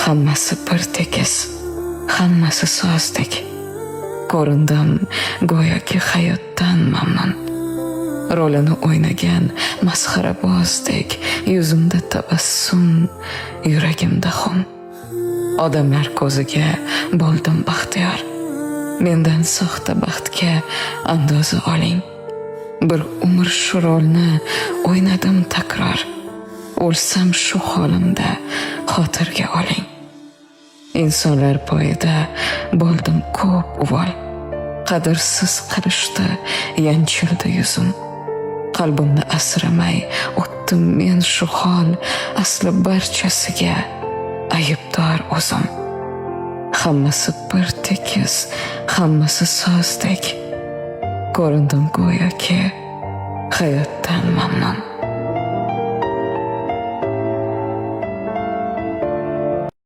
Hammasi bir tekis, hammasi so'zdek. Ko'rindim go'yoki hayotdan mamnun. Rolini o'ynagan masxarabozdek, yuzimda tabassum, yuragimda xun. Odamlar ko'ziga bo'ldim baxtiyor. Mendan soxta baxtga andoza oling. Bir umr shu rolni o'ynadim takror. O'lsam shu holimda xotirga oling. Insonlar poyida bo'ldim ko'p uvol. Qadrsiz qilishdi, yanchildi yuzim. Qalbimni asramay o'tdim men shu hol, asli barchasiga aybdor o'zim. Hammasi bir tekis, hammasi so'zdek. Ko'rindim go'yoki hayotdan mamnun.